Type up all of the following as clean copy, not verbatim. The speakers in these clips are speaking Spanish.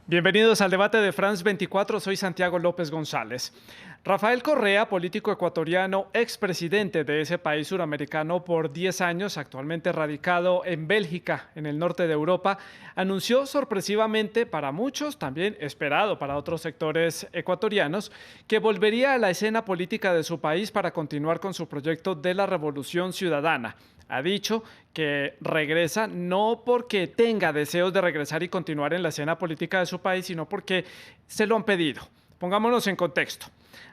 Bienvenidos al debate de France 24, soy Santiago López González. Rafael Correa, político ecuatoriano, expresidente de ese país suramericano por 10 años, actualmente radicado en Bélgica, en el norte de Europa, anunció sorpresivamente para muchos, también esperado para otros sectores ecuatorianos, que volvería a la escena política de su país para continuar con su proyecto de la Revolución Ciudadana. Ha dicho que regresa no porque tenga deseos de regresar y continuar en la escena política de su país, sino porque se lo han pedido. Pongámonos en contexto.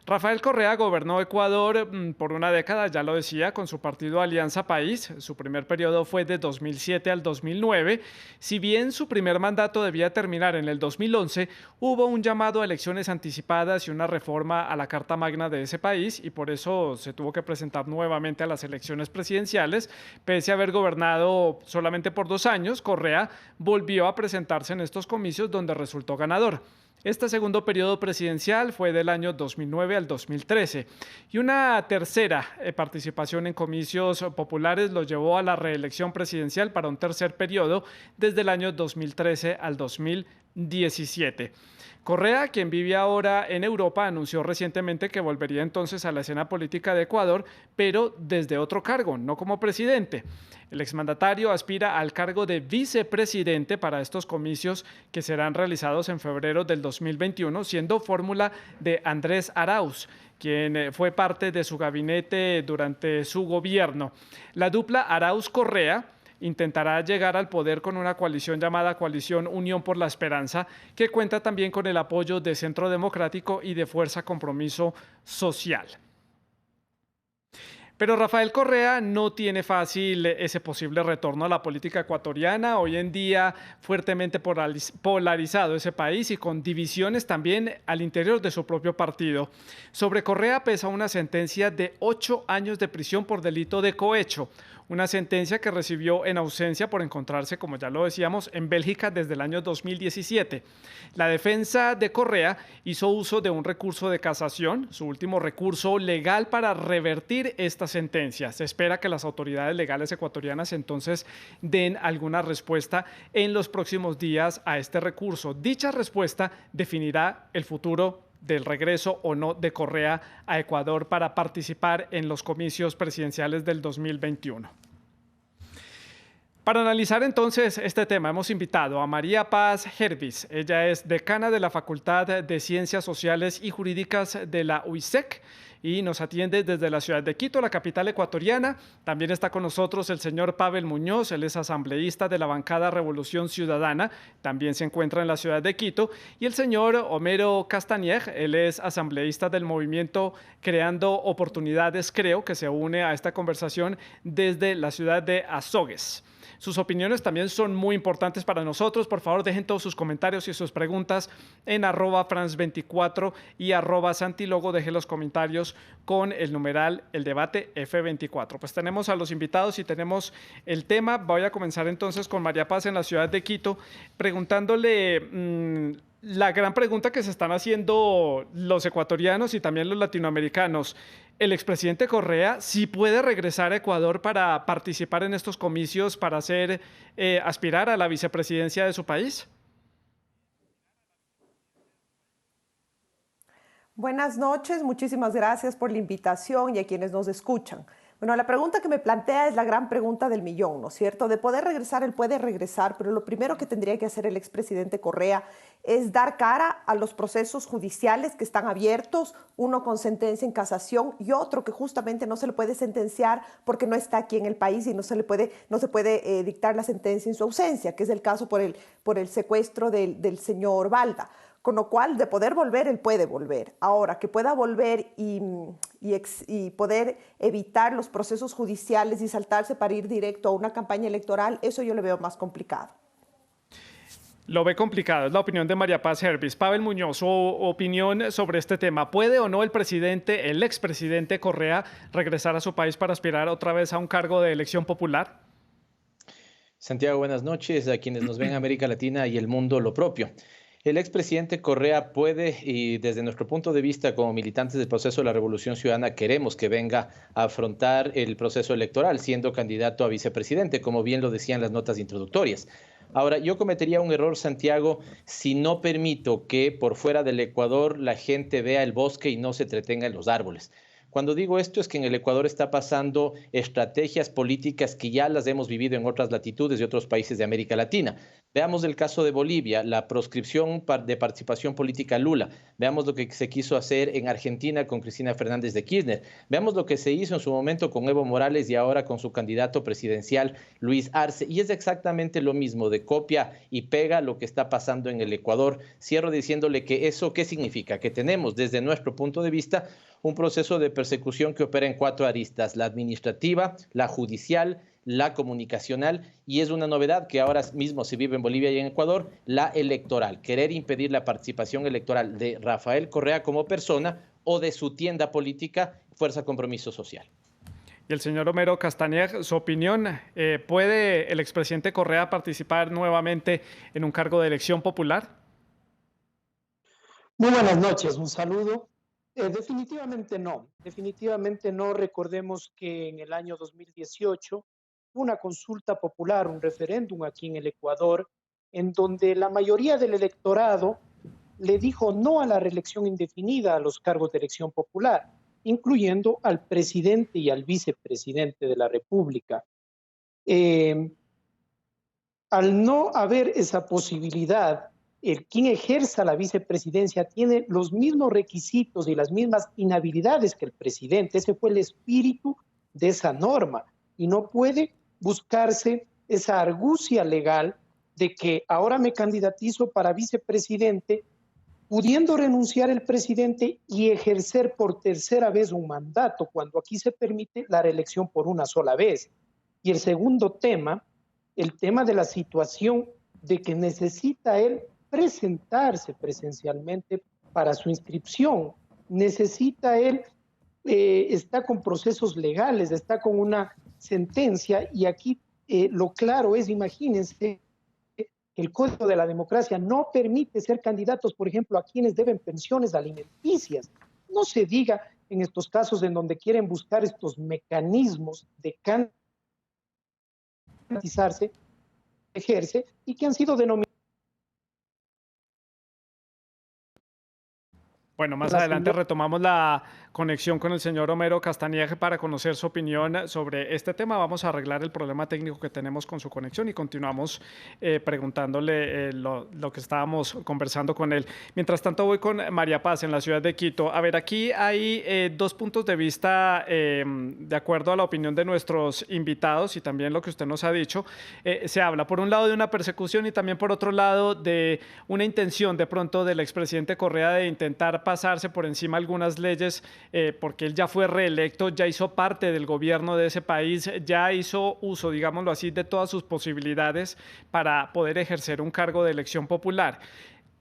Rafael Correa gobernó Ecuador por una década, ya lo decía, con su partido Alianza País. Su primer periodo fue de 2007 al 2009. Si bien su primer mandato debía terminar en el 2011, hubo un llamado a elecciones anticipadas y una reforma a la Carta Magna de ese país y por eso se tuvo que presentar nuevamente a las elecciones presidenciales. Pese a haber gobernado solamente por 2 años, Correa volvió a presentarse en estos comicios donde resultó ganador. Este segundo periodo presidencial fue del año 2009 al 2013 y una tercera participación en comicios populares lo llevó a la reelección presidencial para un tercer periodo desde el año 2013 al 2017. Correa, quien vive ahora en Europa, anunció recientemente que volvería entonces a la escena política de Ecuador, pero desde otro cargo, no como presidente. El exmandatario aspira al cargo de vicepresidente para estos comicios que serán realizados en febrero del 2021, siendo fórmula de Andrés Arauz, quien fue parte de su gabinete durante su gobierno. La dupla Arauz-Correa intentará llegar al poder con una coalición llamada Coalición Unión por la Esperanza, que cuenta también con el apoyo de Centro Democrático y de Fuerza Compromiso Social. Pero Rafael Correa no tiene fácil ese posible retorno a la política ecuatoriana, hoy en día fuertemente polarizado ese país y con divisiones también al interior de su propio partido. Sobre Correa pesa una sentencia de 8 años de prisión por delito de cohecho, una sentencia que recibió en ausencia por encontrarse, como ya lo decíamos, en Bélgica desde el año 2017. La defensa de Correa hizo uso de un recurso de casación, su último recurso legal para revertir esta sentencia. Se espera que las autoridades legales ecuatorianas entonces den alguna respuesta en los próximos días a este recurso. Dicha respuesta definirá el futuro del regreso o no de Correa a Ecuador para participar en los comicios presidenciales del 2021. Para analizar entonces este tema hemos invitado a María Paz Hervis. Ella es decana de la Facultad de Ciencias Sociales y Jurídicas de la UISEC y nos atiende desde la ciudad de Quito, la capital ecuatoriana. También está con nosotros el señor Pavel Muñoz, él es asambleísta de la bancada Revolución Ciudadana, también se encuentra en la ciudad de Quito, y el señor Homero Castañer, él es asambleísta del movimiento Creando Oportunidades Creo, que se une a esta conversación desde la ciudad de Azogues. Sus opiniones también son muy importantes para nosotros. Por favor, dejen todos sus comentarios y sus preguntas en @France24 y @Santilogo. Dejen los comentarios con el numeral El Debate F24. Pues tenemos a los invitados y tenemos el tema. Voy a comenzar entonces con María Paz en la ciudad de Quito, preguntándole la gran pregunta que se están haciendo los ecuatorianos y también los latinoamericanos. ¿El expresidente Correa sí puede regresar a Ecuador para participar en estos comicios, para aspirar a la vicepresidencia de su país? Buenas noches, muchísimas gracias por la invitación y a quienes nos escuchan. Bueno, la pregunta que me plantea es la gran pregunta del millón, ¿no es cierto? De poder regresar, él puede regresar, pero lo primero que tendría que hacer el expresidente Correa es dar cara a los procesos judiciales que están abiertos, uno con sentencia en casación y otro que justamente no se le puede sentenciar porque no está aquí en el país y no se puede dictar la sentencia en su ausencia, que es el caso por el secuestro del señor Balda. Con lo cual, de poder volver, él puede volver. Ahora, que pueda volver y poder evitar los procesos judiciales y saltarse para ir directo a una campaña electoral, eso yo le veo más complicado. Lo ve complicado, es la opinión de María Paz Hervis. Pavel Muñoz, su opinión sobre este tema. ¿Puede o no el expresidente Correa, regresar a su país para aspirar otra vez a un cargo de elección popular? Santiago, buenas noches. A quienes nos ven en América Latina y el mundo, lo propio. El expresidente Correa puede, y desde nuestro punto de vista como militantes del proceso de la Revolución Ciudadana, queremos que venga a afrontar el proceso electoral siendo candidato a vicepresidente, como bien lo decían las notas introductorias. Ahora, yo cometería un error, Santiago, si no permito que por fuera del Ecuador la gente vea el bosque y no se entretenga en los árboles. Cuando digo esto es que en el Ecuador está pasando estrategias políticas que ya las hemos vivido en otras latitudes y otros países de América Latina. Veamos el caso de Bolivia, la proscripción de participación política Lula. Veamos lo que se quiso hacer en Argentina con Cristina Fernández de Kirchner. Veamos lo que se hizo en su momento con Evo Morales y ahora con su candidato presidencial Luis Arce. Y es exactamente lo mismo, de copia y pega lo que está pasando en el Ecuador. Cierro diciéndole que eso, ¿qué significa? Que tenemos desde nuestro punto de vista un proceso de persecución que opera en 4 aristas: la administrativa, la judicial, la comunicacional, y es una novedad que ahora mismo se vive en Bolivia y en Ecuador, la electoral. Querer impedir la participación electoral de Rafael Correa como persona o de su tienda política, Fuerza Compromiso Social. Y el señor Homero Castañer, su opinión, ¿puede el expresidente Correa participar nuevamente en un cargo de elección popular? Muy buenas noches, un saludo. Definitivamente no. Recordemos que en el año 2018 una consulta popular, un referéndum aquí en el Ecuador, en donde la mayoría del electorado le dijo no a la reelección indefinida a los cargos de elección popular, incluyendo al presidente y al vicepresidente de la República. Al no haber esa posibilidad, quien ejerza la vicepresidencia tiene los mismos requisitos y las mismas inhabilidades que el presidente. Ese fue el espíritu de esa norma y no puede buscarse esa argucia legal de que ahora me candidatizo para vicepresidente, pudiendo renunciar el presidente y ejercer por tercera vez un mandato, cuando aquí se permite la reelección por una sola vez. Y el segundo tema, el tema de la situación de que necesita él presentarse presencialmente para su inscripción. Necesita él, está con procesos legales, está con una sentencia, y aquí lo claro es, imagínense, que el Código de la Democracia no permite ser candidatos, por ejemplo, a quienes deben pensiones alimenticias. No se diga en estos casos en donde quieren buscar estos mecanismos de candidatizarse, ejerce, y que han sido denominados. Bueno, más adelante retomamos la conexión con el señor Homero Castañer para conocer su opinión sobre este tema. Vamos a arreglar el problema técnico que tenemos con su conexión y continuamos preguntándole lo que estábamos conversando con él. Mientras tanto, voy con María Paz en la ciudad de Quito. A ver, aquí hay 2 puntos de vista de acuerdo a la opinión de nuestros invitados y también lo que usted nos ha dicho. Se habla, por un lado, de una persecución y también, por otro lado, de una intención de pronto del expresidente Correa de intentar pasarse por encima algunas leyes, porque él ya fue reelecto, ya hizo parte del gobierno de ese país, ya hizo uso, digámoslo así, de todas sus posibilidades para poder ejercer un cargo de elección popular.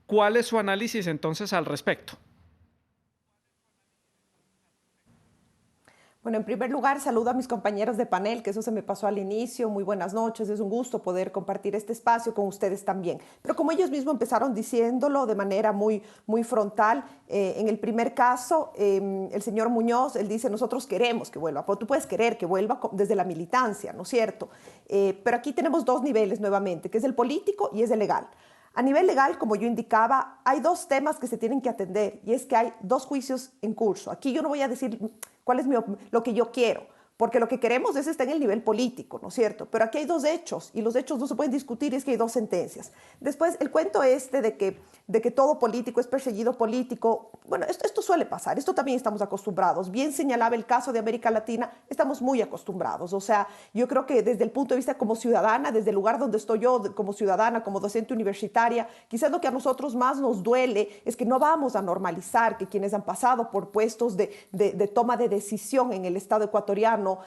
¿Cuál es su análisis entonces al respecto? Bueno, en primer lugar, saludo a mis compañeros de panel, que eso se me pasó al inicio. Muy buenas noches, es un gusto poder compartir este espacio con ustedes también. Pero como ellos mismos empezaron diciéndolo de manera muy frontal, en el primer caso, el señor Muñoz, él dice, nosotros queremos que vuelva. Tú puedes querer que vuelva desde la militancia, ¿no es cierto? Pero aquí tenemos 2 niveles nuevamente, que es el político y es el legal. A nivel legal, como yo indicaba, hay 2 temas que se tienen que atender, y es que hay 2 juicios en curso. Aquí yo no voy a decir cuál es lo que yo quiero, porque lo que queremos es estar en el nivel político, ¿no es cierto? Pero aquí hay 2 hechos, y los hechos no se pueden discutir, y es que hay 2 sentencias. Después, el cuento de que todo político es perseguido político, bueno, esto suele pasar, esto también estamos acostumbrados. Bien señalaba el caso de América Latina, estamos muy acostumbrados. O sea, yo creo que desde el punto de vista como ciudadana, desde el lugar donde estoy yo, como ciudadana, como docente universitaria, quizás lo que a nosotros más nos duele es que no vamos a normalizar que quienes han pasado por puestos de toma de decisión en el Estado ecuatoriano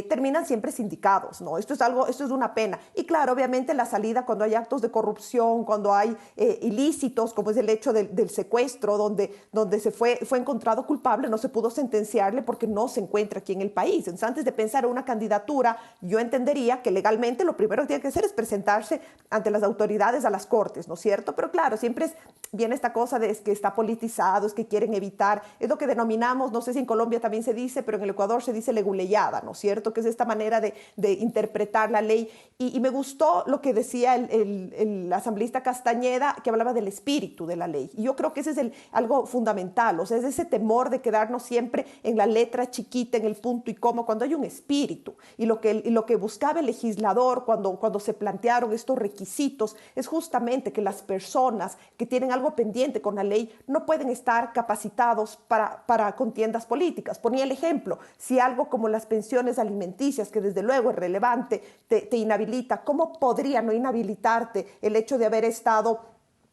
terminan siempre sindicados, ¿no? Esto es una pena. Y claro, obviamente la salida cuando hay actos de corrupción, cuando hay ilícitos, como es el hecho del secuestro, donde se fue encontrado culpable, no se pudo sentenciarle porque no se encuentra aquí en el país. Entonces, antes de pensar en una candidatura, yo entendería que legalmente lo primero que tiene que hacer es presentarse ante las autoridades a las cortes, ¿no es cierto? Pero claro, siempre viene esta cosa de que está politizado, es que quieren evitar, es lo que denominamos, no sé si en Colombia también se dice, pero en el Ecuador se dice leguleyada, ¿no es cierto? Que es esta manera de interpretar la ley. Y me gustó lo que decía el asambleísta Castañeda, que hablaba del espíritu de la ley. Y yo creo que ese es algo fundamental, o sea, es ese temor de quedarnos siempre en la letra chiquita, en el punto y coma, cuando hay un espíritu. Y lo que buscaba el legislador cuando se plantearon estos requisitos es justamente que las personas que tienen algo pendiente con la ley no pueden estar capacitados para contiendas políticas. Ponía el ejemplo, si algo como las pensiones alimenticias, que desde luego es relevante, te inhabilita, ¿cómo podría no inhabilitarte el hecho de haber estado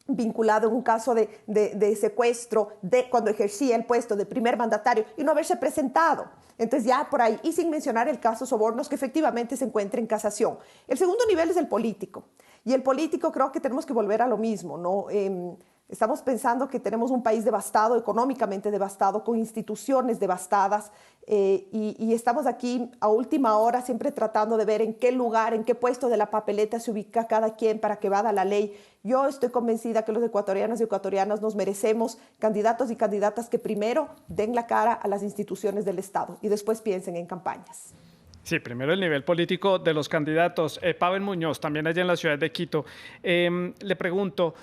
vinculado en un caso de secuestro cuando ejercía el puesto de primer mandatario y no haberse presentado? Entonces ya por ahí, y sin mencionar el caso Sobornos, que efectivamente se encuentra en casación. El segundo nivel es el político, y el político creo que tenemos que volver a lo mismo, ¿no? Estamos pensando que tenemos un país devastado, económicamente devastado, con instituciones devastadas, y estamos aquí a última hora siempre tratando de ver en qué lugar, en qué puesto de la papeleta se ubica cada quien para que vada la ley. Yo estoy convencida que los ecuatorianos y ecuatorianas nos merecemos candidatos y candidatas que primero den la cara a las instituciones del Estado y después piensen en campañas. Sí, primero el nivel político de los candidatos. Pavel Muñoz, también allá en la ciudad de Quito. Le pregunto,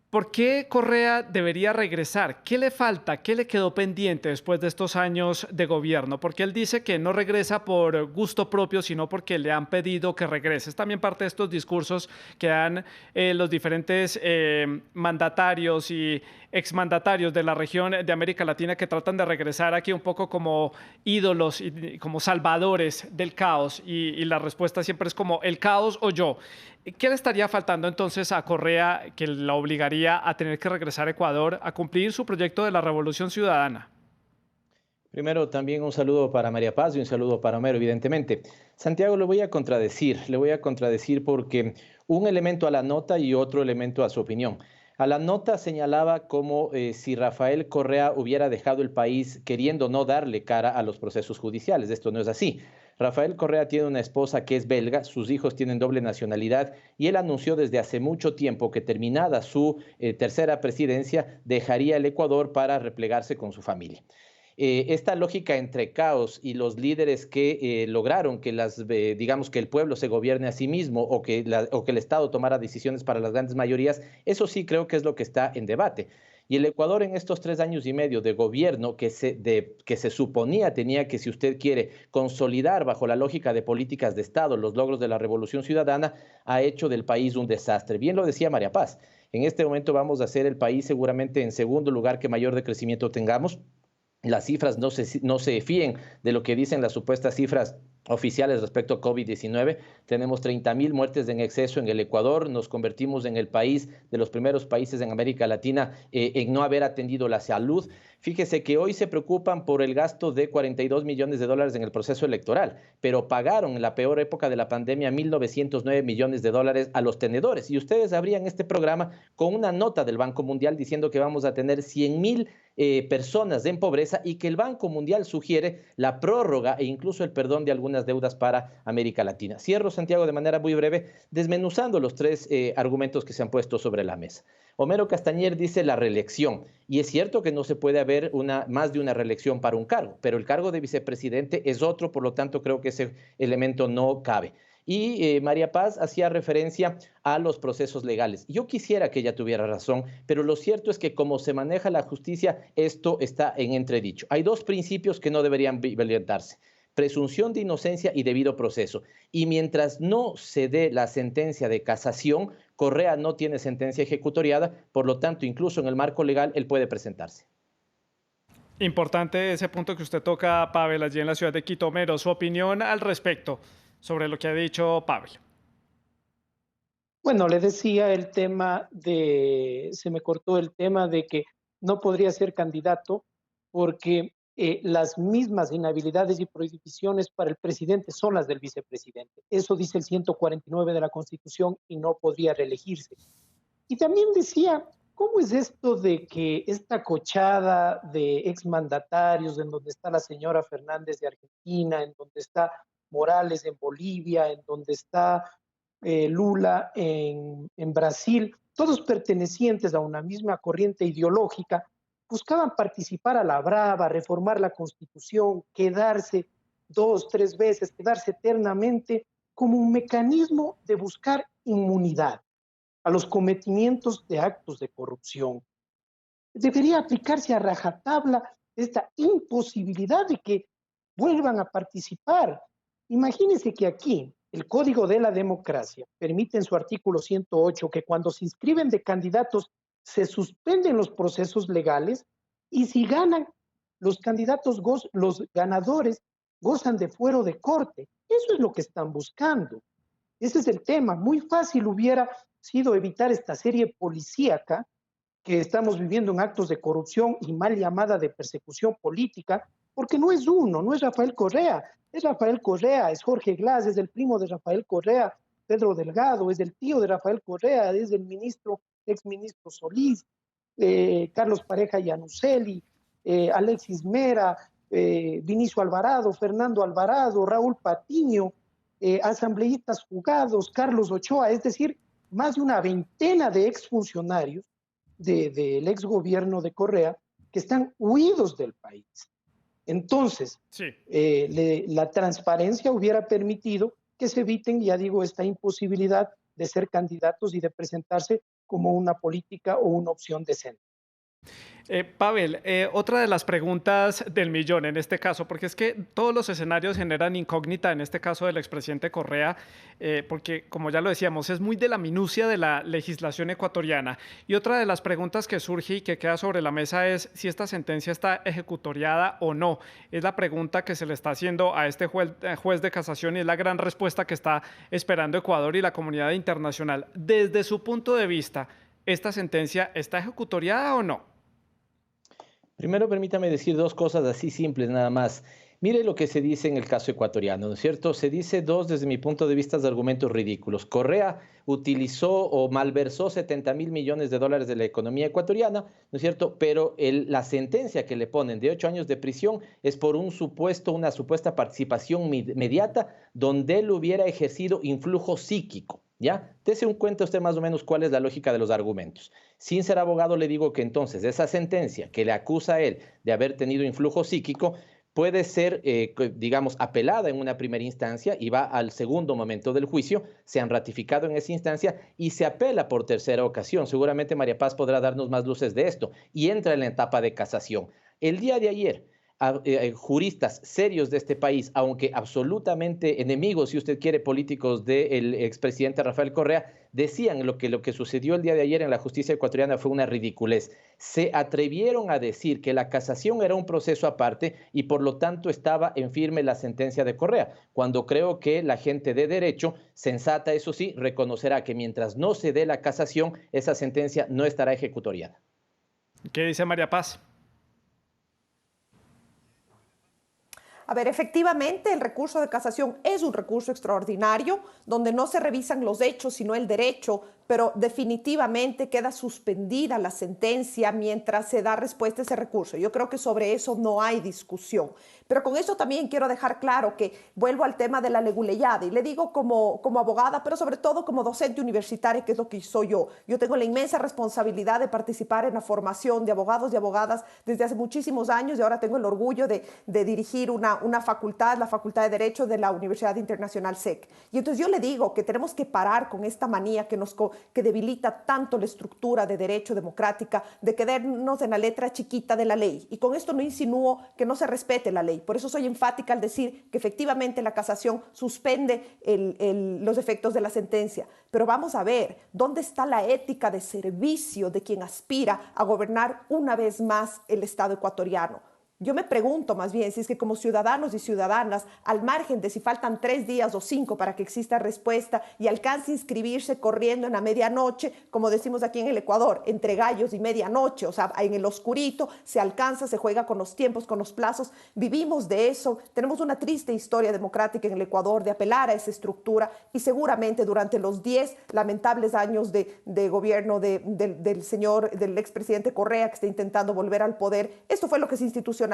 ¿por qué Correa debería regresar? ¿Qué le falta? ¿Qué le quedó pendiente después de estos años de gobierno? Porque él dice que no regresa por gusto propio, sino porque le han pedido que regrese. Es también parte de estos discursos que dan los diferentes mandatarios y exmandatarios de la región de América Latina, que tratan de regresar aquí un poco como ídolos y como salvadores del caos. Y la respuesta siempre es como el caos o yo. ¿Qué le estaría faltando entonces a Correa que la obligaría a tener que regresar a Ecuador a cumplir su proyecto de la Revolución Ciudadana? Primero, también un saludo para María Paz y un saludo para Homero, evidentemente. Santiago, le voy a contradecir porque un elemento a la nota y otro elemento a su opinión. A la nota señalaba como si Rafael Correa hubiera dejado el país queriendo no darle cara a los procesos judiciales. Esto no es así. Rafael Correa tiene una esposa que es belga, sus hijos tienen doble nacionalidad y él anunció desde hace mucho tiempo que terminada su tercera presidencia dejaría el Ecuador para replegarse con su familia. Esta lógica entre caos y los líderes que lograron que digamos que el pueblo se gobierne a sí mismo o que el Estado tomara decisiones para las grandes mayorías, eso sí creo que es lo que está en debate. Y el Ecuador en estos 3 años y medio de gobierno que se suponía tenía que, si usted quiere, consolidar bajo la lógica de políticas de Estado los logros de la Revolución Ciudadana, ha hecho del país un desastre. Bien lo decía María Paz, en este momento vamos a ser el país seguramente en segundo lugar que mayor decrecimiento tengamos. Las cifras no se fíen de lo que dicen las supuestas cifras oficiales respecto a COVID-19. Tenemos 30.000 muertes en exceso en el Ecuador. Nos convertimos en el país de los primeros países en América Latina en no haber atendido la salud. Fíjese que hoy se preocupan por el gasto de $42 millones en el proceso electoral, pero pagaron en la peor época de la pandemia $1.909 millones a los tenedores. Y ustedes abrían este programa con una nota del Banco Mundial diciendo que vamos a tener 100.000 personas en pobreza y que el Banco Mundial sugiere la prórroga e incluso el perdón de algunas deudas para América Latina. Cierro, Santiago, de manera muy breve, desmenuzando los tres argumentos que se han puesto sobre la mesa. Homero Castañer dice la reelección, y es cierto que no se puede haber más de una reelección para un cargo, pero el cargo de vicepresidente es otro, por lo tanto creo que ese elemento no cabe. Y María Paz hacía referencia a los procesos legales. Yo quisiera que ella tuviera razón, pero lo cierto es que como se maneja la justicia, esto está en entredicho. Hay dos principios que no deberían violentarse: presunción de inocencia y debido proceso. Y mientras no se dé la sentencia de casación, Correa no tiene sentencia ejecutoriada, por lo tanto, incluso en el marco legal, él puede presentarse. Importante ese punto que usted toca, Pavel, allí en la ciudad de Quito. Homero, su opinión al respecto sobre lo que ha dicho Pavel. Bueno, le decía se me cortó el tema de que no podría ser candidato porque las mismas inhabilidades y prohibiciones para el presidente son las del vicepresidente. Eso dice el 149 de la Constitución y no podría reelegirse. Y también decía, ¿cómo es esto de que esta cochada de exmandatarios, en donde está la señora Fernández de Argentina, en donde está Morales en Bolivia, en donde está Lula en Brasil, todos pertenecientes a una misma corriente ideológica, buscaban participar a la brava, reformar la Constitución, quedarse 2, 3 veces, quedarse eternamente, como un mecanismo de buscar inmunidad a los cometimientos de actos de corrupción. Debería aplicarse a rajatabla esta imposibilidad de que vuelvan a participar. Imagínense que aquí el Código de la Democracia permite en su artículo 108 que cuando se inscriben de candidatos se suspenden los procesos legales y si ganan, los candidatos, los ganadores, gozan de fuero de corte. Eso es lo que están buscando. Ese es el tema. Muy fácil hubiera sido evitar esta serie policíaca que estamos viviendo en actos de corrupción y mal llamada de persecución política, porque no es uno, no es Rafael Correa, es Rafael Correa, es Jorge Glass, es el primo de Rafael Correa, Pedro Delgado, es el tío de Rafael Correa, es el exministro Solís, Carlos Pareja Yanuseli, Alexis Mera, Vinicio Alvarado, Fernando Alvarado, Raúl Patiño, asambleístas fugados, Carlos Ochoa, es decir, más de una veintena de exfuncionarios del exgobierno de Correa que están huidos del país. Entonces, sí. La transparencia hubiera permitido que se eviten, ya digo, esta imposibilidad de ser candidatos y de presentarse como una política o una opción decente. Pavel, otra de las preguntas del millón en este caso, porque es que todos los escenarios generan incógnita, en este caso del expresidente Correa, porque como ya lo decíamos, es muy de la minucia de la legislación ecuatoriana. Y otra de las preguntas que surge y que queda sobre la mesa es si esta sentencia está ejecutoriada o no. Es la pregunta que se le está haciendo a este juez de casación y es la gran respuesta que está esperando Ecuador y la comunidad internacional. Desde su punto de vista, ¿esta sentencia está ejecutoriada o no? Primero, permítame decir dos cosas así simples nada más. Mire lo que se dice en el caso ecuatoriano, ¿no es cierto? Se dice desde mi punto de vista, de argumentos ridículos. Correa utilizó o malversó 70.000 millones de dólares de la economía ecuatoriana, ¿no es cierto? Pero la sentencia que le ponen de 8 años de prisión es por una supuesta participación mediata donde él hubiera ejercido influjo psíquico. ¿Ya? Dese un cuenta usted más o menos cuál es la lógica de los argumentos. Sin ser abogado le digo que entonces esa sentencia que le acusa a él de haber tenido influjo psíquico puede ser, digamos, apelada en una primera instancia y va al segundo momento del juicio, se han ratificado en esa instancia y se apela por tercera ocasión. Seguramente María Paz podrá darnos más luces de esto y entra en la etapa de casación. El día de ayer, juristas serios de este país, aunque absolutamente enemigos, si usted quiere, políticos del expresidente Rafael Correa, decían lo que sucedió el día de ayer en la justicia ecuatoriana fue una ridiculez. Se atrevieron a decir que la casación era un proceso aparte y por lo tanto estaba en firme la sentencia de Correa, cuando creo que la gente de derecho, sensata eso sí, reconocerá que mientras no se dé la casación, esa sentencia no estará ejecutoriada. ¿Qué dice María Paz? A ver, efectivamente, el recurso de casación es un recurso extraordinario donde no se revisan los hechos, sino el derecho, pero definitivamente queda suspendida la sentencia mientras se da respuesta a ese recurso. Yo creo que sobre eso no hay discusión. Pero con eso también quiero dejar claro que vuelvo al tema de la leguleyada y le digo como abogada, pero sobre todo como docente universitaria, que es lo que soy yo. Yo tengo la inmensa responsabilidad de participar en la formación de abogados y abogadas desde hace muchísimos años y ahora tengo el orgullo de dirigir una facultad, la Facultad de Derecho de la Universidad Internacional SEC. Y entonces yo le digo que tenemos que parar con esta manía que debilita tanto la estructura de derecho democrática, de quedarnos en la letra chiquita de la ley. Y con esto no insinúo que no se respete la ley. Por eso soy enfática al decir que efectivamente la casación suspende los efectos de la sentencia. Pero vamos a ver, ¿dónde está la ética de servicio de quien aspira a gobernar una vez más el Estado ecuatoriano? Yo me pregunto más bien si es que como ciudadanos y ciudadanas, al margen de si faltan 3 días o 5 para que exista respuesta y alcance a inscribirse corriendo en la medianoche, como decimos aquí en el Ecuador, entre gallos y medianoche, o sea, en el oscurito, se alcanza, se juega con los tiempos, con los plazos, vivimos de eso, tenemos una triste historia democrática en el Ecuador de apelar a esa estructura y seguramente durante los 10 lamentables años de gobierno del expresidente Correa que está intentando volver al poder, esto fue lo que se institucionalizó.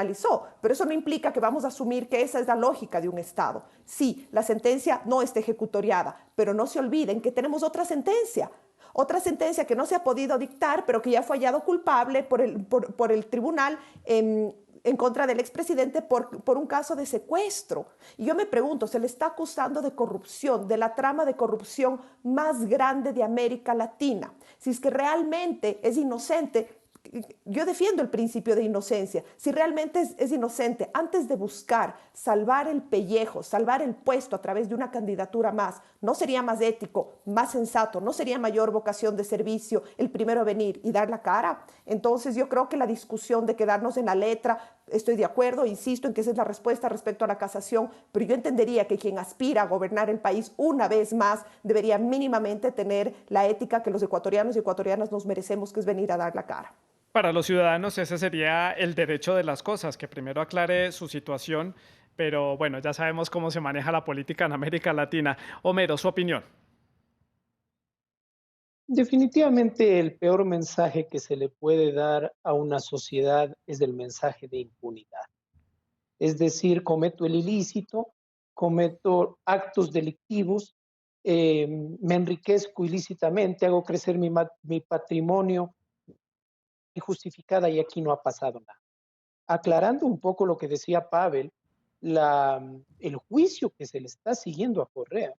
Pero eso no implica que vamos a asumir que esa es la lógica de un Estado. Sí, la sentencia no está ejecutoriada, pero no se olviden que tenemos otra sentencia. Otra sentencia que no se ha podido dictar, pero que ya fue hallado culpable por el tribunal en contra del expresidente por un caso de secuestro. Y yo me pregunto, se le está acusando de corrupción, de la trama de corrupción más grande de América Latina. Si es que realmente es inocente, yo defiendo el principio de inocencia. Si realmente es inocente, antes de buscar salvar el pellejo, salvar el puesto a través de una candidatura más, ¿no sería más ético, más sensato, no sería mayor vocación de servicio el primero a venir y dar la cara? Entonces yo creo que la discusión de quedarnos en la letra, estoy de acuerdo, insisto en que esa es la respuesta respecto a la casación, pero yo entendería que quien aspira a gobernar el país una vez más debería mínimamente tener la ética que los ecuatorianos y ecuatorianas nos merecemos, que es venir a dar la cara. Para los ciudadanos ese sería el derecho de las cosas, que primero aclare su situación, pero bueno, ya sabemos cómo se maneja la política en América Latina. Homero, su opinión. Definitivamente el peor mensaje que se le puede dar a una sociedad es el mensaje de impunidad. Es decir, cometo el ilícito, cometo actos delictivos, me enriquezco ilícitamente, hago crecer mi patrimonio injustificada y aquí no ha pasado nada. Aclarando un poco lo que decía Pavel, el juicio que se le está siguiendo a Correa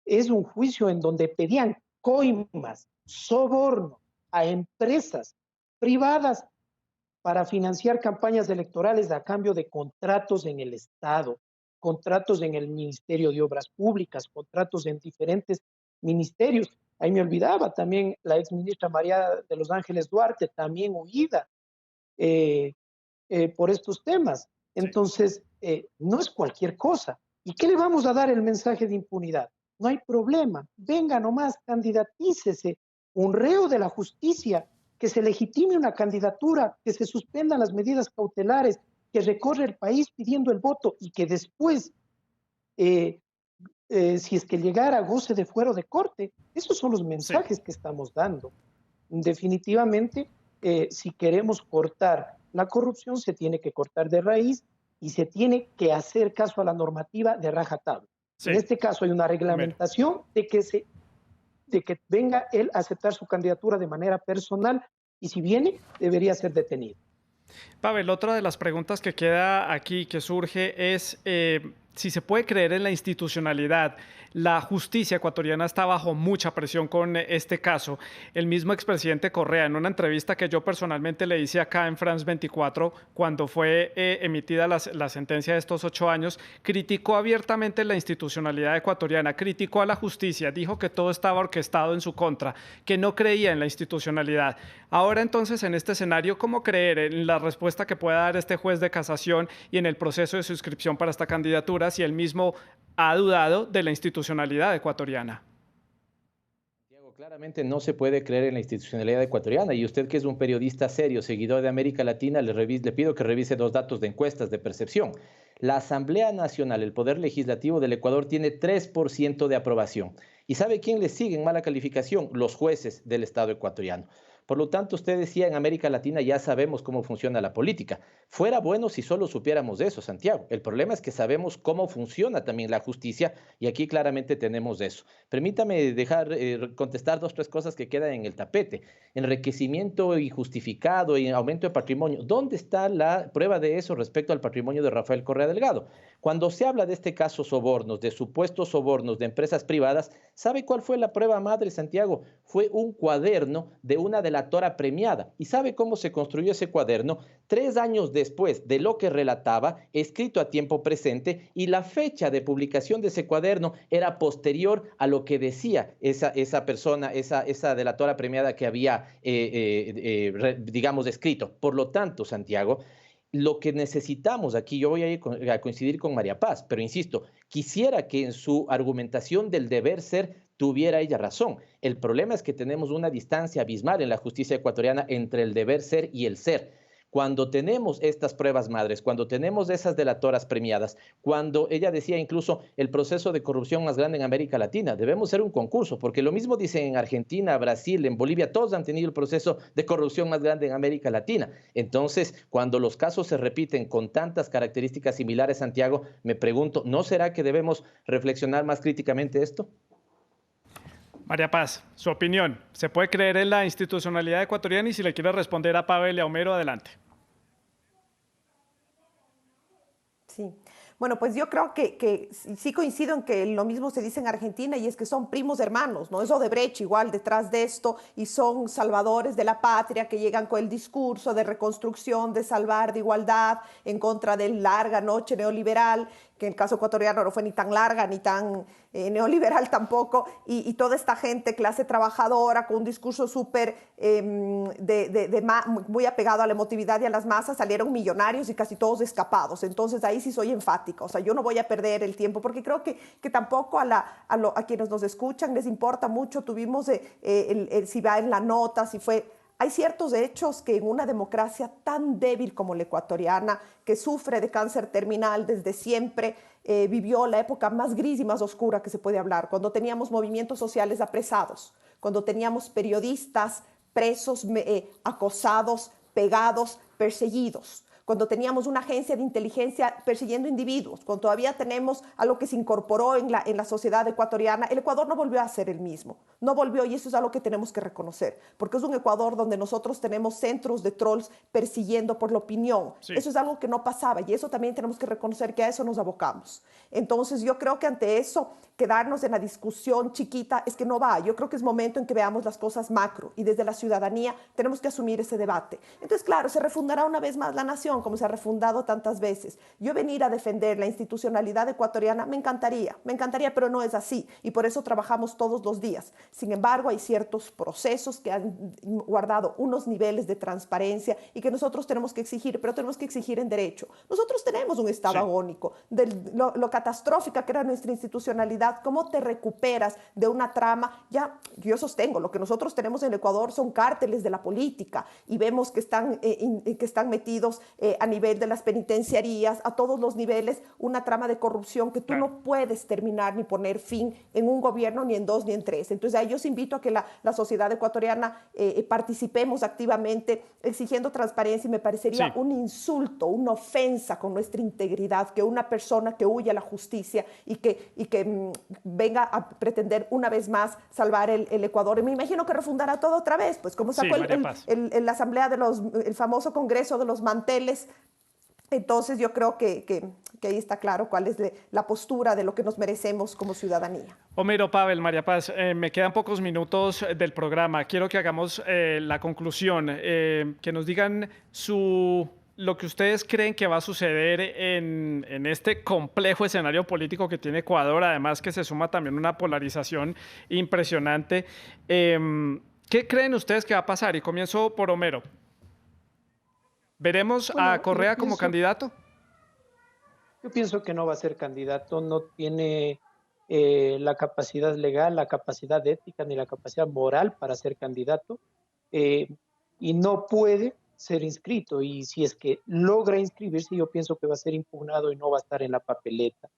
es un juicio en donde pedían coimas, soborno a empresas privadas para financiar campañas electorales a cambio de contratos en el Estado, contratos en el Ministerio de Obras Públicas, contratos en diferentes ministerios. Ahí me olvidaba también la exministra María de los Ángeles Duarte, también huida eh, por estos temas. Entonces, no es cualquier cosa. ¿Y qué le vamos a dar el mensaje de impunidad? No hay problema. Venga nomás, candidatícese. Un reo de la justicia, que se legitime una candidatura, que se suspendan las medidas cautelares, que recorre el país pidiendo el voto y que después, si es que llegara a goce de fuero de corte, esos son los mensajes que estamos dando. Definitivamente, si queremos cortar la corrupción, se tiene que cortar de raíz y se tiene que hacer caso a la normativa de rajatabla. En este caso hay una reglamentación de que venga él a aceptar su candidatura de manera personal y si viene, debería ser detenido. Pavel, otra de las preguntas que queda aquí, que surge, es si se puede creer en la institucionalidad. La justicia ecuatoriana está bajo mucha presión con este caso. El mismo expresidente Correa, en una entrevista que yo personalmente le hice acá en France 24, cuando fue emitida la sentencia de estos 8 años, criticó abiertamente la institucionalidad ecuatoriana, criticó a la justicia, dijo que todo estaba orquestado en su contra, que no creía en la institucionalidad. Ahora entonces, en este escenario, ¿cómo creer en la respuesta que pueda dar este juez de casación y en el proceso de suscripción para esta candidatura si él mismo ha dudado de la institucionalidad ecuatoriana? Santiago, claramente no se puede creer en la institucionalidad ecuatoriana y usted, que es un periodista serio, seguidor de América Latina, le pido que revise 2 datos de encuestas de percepción. La Asamblea Nacional, el Poder Legislativo del Ecuador, tiene 3% de aprobación. ¿Y sabe quién le sigue en mala calificación? Los jueces del Estado ecuatoriano. Por lo tanto, usted decía, en América Latina ya sabemos cómo funciona la política. Fuera bueno si solo supiéramos de eso, Santiago. El problema es que sabemos cómo funciona también la justicia y aquí claramente tenemos eso. Permítame contestar 2 o 3 cosas que quedan en el tapete. Enriquecimiento injustificado y aumento de patrimonio. ¿Dónde está la prueba de eso respecto al patrimonio de Rafael Correa Delgado? Cuando se habla de este caso sobornos, de supuestos sobornos de empresas privadas, ¿sabe cuál fue la prueba madre, Santiago? Fue un cuaderno de una delatora premiada. ¿Y sabe cómo se construyó ese cuaderno? 3 años después de lo que relataba, escrito a tiempo presente, y la fecha de publicación de ese cuaderno era posterior a lo que decía esa persona, esa delatora premiada que había, digamos, escrito. Por lo tanto, Santiago, lo que necesitamos aquí, yo voy a coincidir con María Paz, pero insisto, quisiera que en su argumentación del deber ser tuviera ella razón. El problema es que tenemos una distancia abismal en la justicia ecuatoriana entre el deber ser y el ser. Cuando tenemos estas pruebas madres, cuando tenemos esas delatoras premiadas, cuando ella decía incluso el proceso de corrupción más grande en América Latina, debemos hacer un concurso, porque lo mismo dicen en Argentina, Brasil, en Bolivia, todos han tenido el proceso de corrupción más grande en América Latina. Entonces, cuando los casos se repiten con tantas características similares, Santiago, me pregunto, ¿no será que debemos reflexionar más críticamente esto? María Paz, su opinión. ¿Se puede creer en la institucionalidad ecuatoriana? Y si le quiere responder a Pavel y a Homero, adelante. Sí. Bueno, pues yo creo que sí coincido en que lo mismo se dice en Argentina y es que son primos hermanos, ¿no? Es Odebrecht igual detrás de esto y son salvadores de la patria que llegan con el discurso de reconstrucción, de salvar, de igualdad en contra de la larga noche neoliberal, que en el caso ecuatoriano no fue ni tan larga ni tan neoliberal tampoco, y toda esta gente, clase trabajadora, con un discurso súper muy apegado a la emotividad y a las masas, salieron millonarios y casi todos escapados. Entonces ahí sí soy enfática, o sea, yo no voy a perder el tiempo, porque creo que tampoco a quienes nos escuchan les importa mucho, tuvimos si va en la nota, si fue... Hay ciertos hechos que en una democracia tan débil como la ecuatoriana, que sufre de cáncer terminal desde siempre, vivió la época más gris y más oscura que se puede hablar, cuando teníamos movimientos sociales apresados, cuando teníamos periodistas presos, acosados, pegados, perseguidos, cuando teníamos una agencia de inteligencia persiguiendo individuos, cuando todavía tenemos algo que se incorporó en la sociedad ecuatoriana, el Ecuador no volvió a ser el mismo, no volvió, y eso es algo que tenemos que reconocer, porque es un Ecuador donde nosotros tenemos centros de trolls persiguiendo por la opinión. Sí. Eso es algo que no pasaba, y eso también tenemos que reconocer que a eso nos abocamos. Entonces yo creo que ante eso, quedarnos en la discusión chiquita es que no va. Yo creo que es momento en que veamos las cosas macro, y desde la ciudadanía tenemos que asumir ese debate. Entonces, claro, se refundará una vez más la nación, como se ha refundado tantas veces. Yo venir a defender la institucionalidad ecuatoriana me encantaría, pero no es así, y por eso trabajamos todos los días. Sin embargo, hay ciertos procesos que han guardado unos niveles de transparencia y que nosotros tenemos que exigir, pero tenemos que exigir en derecho. Nosotros tenemos un Estado agónico, de lo catastrófica que era nuestra institucionalidad. ¿Cómo te recuperas de una trama? Ya, yo sostengo, lo que nosotros tenemos en el Ecuador son cárteles de la política, y vemos que están metidos a nivel de las penitenciarías, a todos los niveles, una trama de corrupción que tú no puedes terminar ni poner fin en un gobierno, ni en dos, ni en tres. Entonces, ahí yo os invito a que la sociedad ecuatoriana participemos activamente exigiendo transparencia, y me parecería un insulto, una ofensa con nuestra integridad que una persona que huye a la justicia y que venga a pretender una vez más salvar el Ecuador. Y me imagino que refundará todo otra vez, pues como sacó la asamblea el famoso congreso de los manteles. Entonces yo creo que ahí está claro cuál es la postura de lo que nos merecemos como ciudadanía. Homero, Pavel, María Paz, me quedan pocos minutos del programa. Quiero que hagamos la conclusión, que nos digan lo que ustedes creen que va a suceder en este complejo escenario político que tiene Ecuador, además que se suma también una polarización impresionante. ¿Qué creen ustedes que va a pasar? Y comienzo por Homero. ¿Veremos a Correa como candidato? Yo pienso que no va a ser candidato, no tiene la capacidad legal, la capacidad ética ni la capacidad moral para ser candidato, y no puede ser inscrito, y si es que logra inscribirse, yo pienso que va a ser impugnado y no va a estar en la papeleta.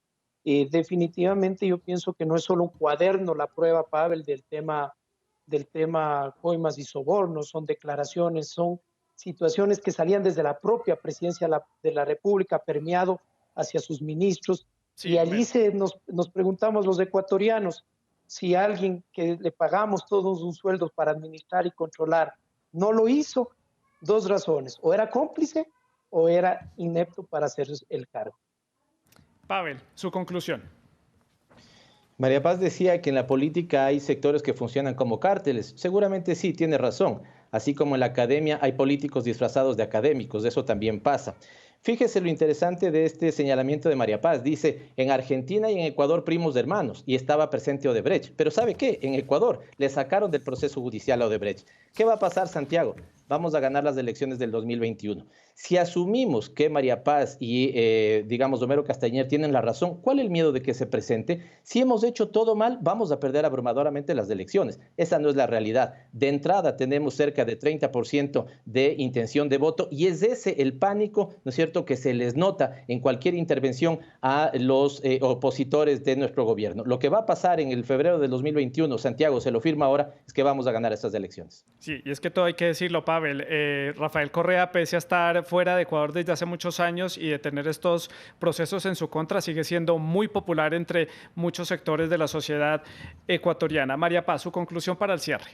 Definitivamente yo pienso que no es solo un cuaderno la prueba, Pavel, del tema coimas y sobornos, son declaraciones, son situaciones que salían desde la propia presidencia de la República, permeado hacia sus ministros, y allí nos preguntamos los ecuatorianos, si alguien que le pagamos todos un sueldo para administrar y controlar no lo hizo, dos razones: o era cómplice o era inepto para hacer el cargo. Pavel, su conclusión. María Paz decía que en la política hay sectores que funcionan como cárteles. Seguramente sí, tiene razón. Así como en la academia hay políticos disfrazados de académicos, eso también pasa. Fíjese lo interesante de este señalamiento de María Paz. Dice, en Argentina y en Ecuador primos hermanos, y estaba presente Odebrecht. Pero ¿sabe qué? En Ecuador le sacaron del proceso judicial a Odebrecht. ¿Qué va a pasar, Santiago? Vamos a ganar las elecciones del 2021. Si asumimos que María Paz y, digamos, Homero Castañer tienen la razón, ¿cuál es el miedo de que se presente? Si hemos hecho todo mal, vamos a perder abrumadoramente las elecciones. Esa no es la realidad. De entrada tenemos cerca de 30% de intención de voto, y es ese el pánico, ¿no es cierto?, que se les nota en cualquier intervención a los opositores de nuestro gobierno. Lo que va a pasar en el febrero del 2021, Santiago se lo firma ahora, es que vamos a ganar estas elecciones. Sí, y es que todo hay que decirlo, Pablo. Pavel. Rafael Correa, pese a estar fuera de Ecuador desde hace muchos años y de tener estos procesos en su contra, sigue siendo muy popular entre muchos sectores de la sociedad ecuatoriana. María Paz, su conclusión para el cierre.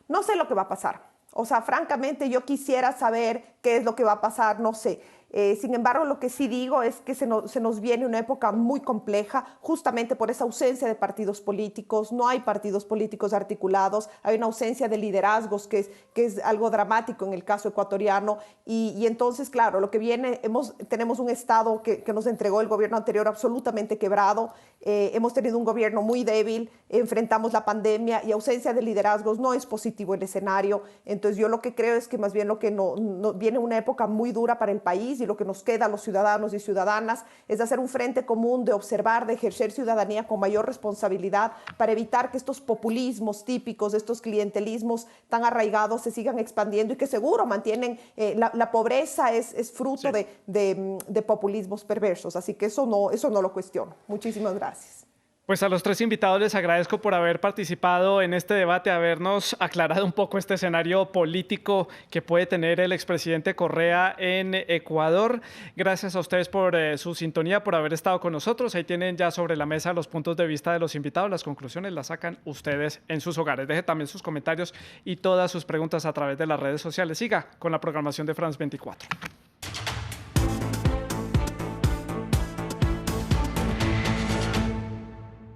No sé lo que va a pasar. O sea, francamente, yo quisiera saber qué es lo que va a pasar, no sé. Sin embargo, lo que sí digo es que se nos viene una época muy compleja, justamente por esa ausencia de partidos políticos. No hay partidos políticos articulados, hay una ausencia de liderazgos que es algo dramático en el caso ecuatoriano. Y entonces, claro, lo que viene, tenemos un Estado que nos entregó el gobierno anterior absolutamente quebrado, hemos tenido un gobierno muy débil, enfrentamos la pandemia y ausencia de liderazgos no es positivo el escenario. Entonces yo lo que creo es que más bien lo que viene una época muy dura para el país, y lo que nos queda a los ciudadanos y ciudadanas es hacer un frente común, de observar, de ejercer ciudadanía con mayor responsabilidad para evitar que estos populismos típicos, estos clientelismos tan arraigados se sigan expandiendo y que seguro mantienen, la pobreza es fruto de populismos perversos. Así que eso no lo cuestiono. Muchísimas gracias. Pues a los tres invitados les agradezco por haber participado en este debate, habernos aclarado un poco este escenario político que puede tener el expresidente Correa en Ecuador. Gracias a ustedes por su sintonía, por haber estado con nosotros. Ahí tienen ya sobre la mesa los puntos de vista de los invitados. Las conclusiones las sacan ustedes en sus hogares. Deje también sus comentarios y todas sus preguntas a través de las redes sociales. Siga con la programación de France 24.